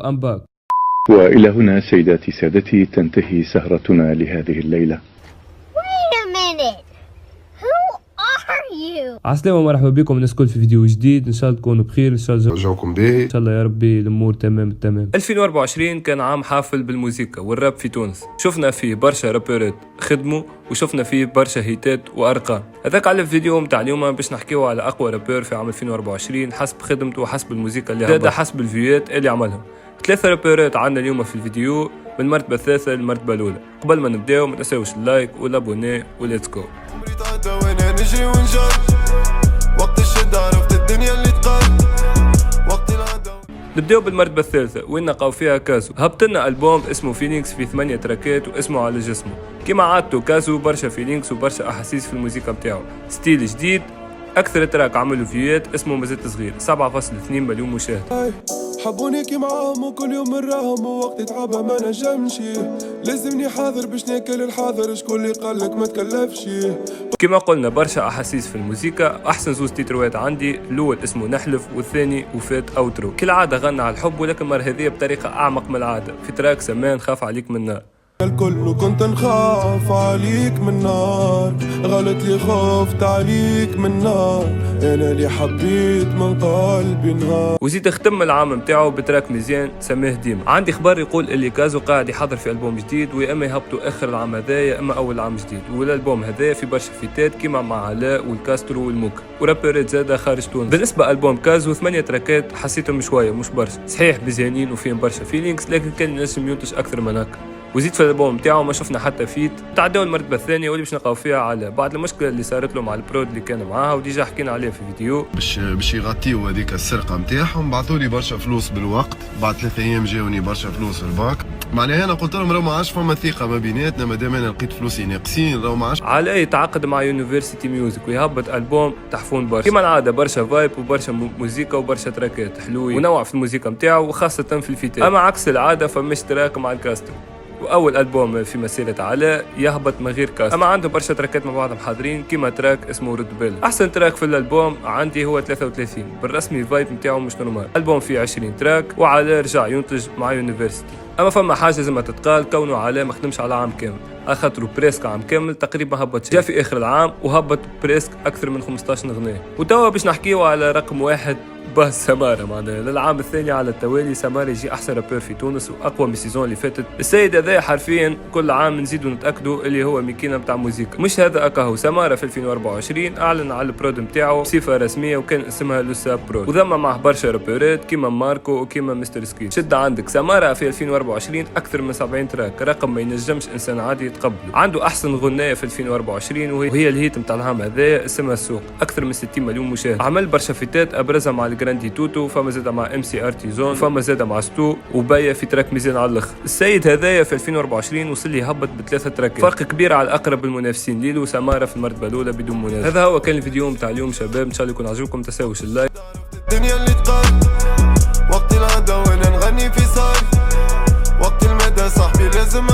I'm back. وإلى هنا سيداتي سادتي تنتهي سهرتنا لهذه الليلة. Wait a minute. Who are you? عسلامة ومرحبا بكم الناس الكل في فيديو جديد. ان شاء الله تكونوا بخير، ان شاء الله جوكم باهي، ان شاء الله يا ربي الامور تمام التمام. 2024 كان عام حافل بالموسيقى والراب في تونس. شفنا فيه برشا رابرات خدموا وشفنا فيه برشا هيتات وارقام. هذاك على الفيديو متاع اليوم باش نحكيو على اقوى رابر في عام 2024 حسب خدمته وحسب الموسيقى اللي هذا حسب الفيوات اللي عملهم. 3 رابرات عندنا اليوم في الفيديو من المرتبة الثالثة للمرتبة الأولى. قبل ما نبداو ما تنساوش اللايك والابوني وليتس جو. نجري ونجر وقت الشدة عرفت الدنيا اللي تقال وقت العدو. نبداو بالمرتبة الثالثة وين نلقاو فيها كازو. هبطلنا ألبوم اسمه فيلينكس في 8 تراكات واسمه على جسمه. كيما عادته كازو برشا فيلينكس وبرشا أحاسيس في الموسيقى متاعو. ستيل جديد. أكثر تراك عملوا فيوات اسمه مازلت صغير 7.2 مليون مشاهد. حبوني كي معاهم وكل يوم نراهم ووقت تعبى ما نجمش لازمني حاضر باش ناكل الحاضر شكون اللي قالك ما تكلفش. كما قلنا برشا احاسيس في الموسيقى. احسن زوز تيتروات عندي الاول اسمه نحلف والثاني وفات اوترو. كالعاده غنى على الحب ولكن المره هذه بطريقه اعمق من العاده في تراك سمان خاف عليك من النار. الكل كنت نخاف عليك من نار غلط لي خفت عليك من نار انا اللي حبيت من قلبي نهار. وزيد ختم العام متاعو بتراك مزيان سماه ديما. عندي خبر يقول اللي كازو قاعد يحضر في البوم جديد ويا اما يهبطوا اخر العام هذايا اما اول عام جديد. والالبوم هذايا في برشا فيتات كيما مع علاء والكاسترو والموكا ورابرات زاده خارج تونس. بالنسبه البوم كازو 8 تراكات حسيتهم شويه مش برشا، صحيح مزيانين وفيهم برشا فيلينكس لكن كان ينجم ينتج اكثر من هكا. وزيد في الالبوم نتاعو ما شفنا حتى فيت. تعداو المرتبه الثانيه واللي باش نلقاو فيها على بعد المشكله اللي صارت له مع البرود اللي كان معاها وديجا حكينا عليه في فيديو. باش يغطيو هذيك السرقه نتاعهم. بعثوا لي برشا فلوس بالوقت، بعد 3 ايام جاوني برشا فلوس في الباك. معناها انا قلت لهم راه ما عادش فما ثقه ما بيناتنا مادام انا لقيت فلوسي ناقصين راه ما عادش. على يتعاقد مع يونيفرسيتي ميوزك ويهبط البوم تحفون برشا. كيما العاده برشا فايب وبرشا موسيقى وبرشا تراكات حلوين ونوع في الموسيقى نتاعو وخاصه في الفيتات. اما عكس العاده فمش تراك مع الكاستم. واول البوم في مسيره علاء يهبط من غير كاست. اما عنده برشا تراكات مع بعضهم حاضرين كيما تراك اسمه رد بال. احسن تراك في الالبوم عندي هو 33 بالرسمي فايب نتاعو مش نورمال. البوم فيه 20 تراك وعلاء رجع ينتج مع يونيفرسيتي. اما فما حاجه زي ما تتقال كونه علاء ما خدمش على عام كامل اخاطرو بريسك عام كامل تقريبا هبط جا في اخر العام وهبط بريسك اكثر من 15 اغنيه. وتوا باش نحكيو على رقم واحد باس سمارة. معناها للعام الثاني على التوالي سمارة يجي احسن رابر في تونس واقوى من السيزون اللي فاتت. السيد هذا حرفيا كل عام نزيدوا نتاكدوا اللي هو ماكينه نتاع موسيقى. مش هذا اكاهو سمارة في 2024 اعلن على البرود نتاعو بصفه رسميه وكان اسمها لوساب برود وضم معه برشا رابرات كيما ماركو وكيما مستر سكيل. شد عندك سمارة في 2024 اكثر من 70 تراك رقم ما ينجمش انسان عادي يتقبله. عنده احسن غنايه في 2024 وهي الهيت نتاع العام هذا اسمها السوق اكثر من 60 مليون مشاهد. عمل برشا فيتات ابرزها مع جراندي توتو فما زاد مع ام سي ارتيزون فما زاد مع ستو وبايا في تراك ميزان على الاخر. السيد هذايا في 2024 وصل لي هبط ب3 تراكات فرق كبير على الاقرب المنافسين ليلو سمارة في المرتبه الاولى بدون منازع. هذا هو كان الفيديو نتاع اليوم شباب، ان شاء الله يكون عجبكم. تساوش اللايك. الدنيا اللي تقال وقت العدو وانا نغني في صاي وقت المدى صاحبي لازم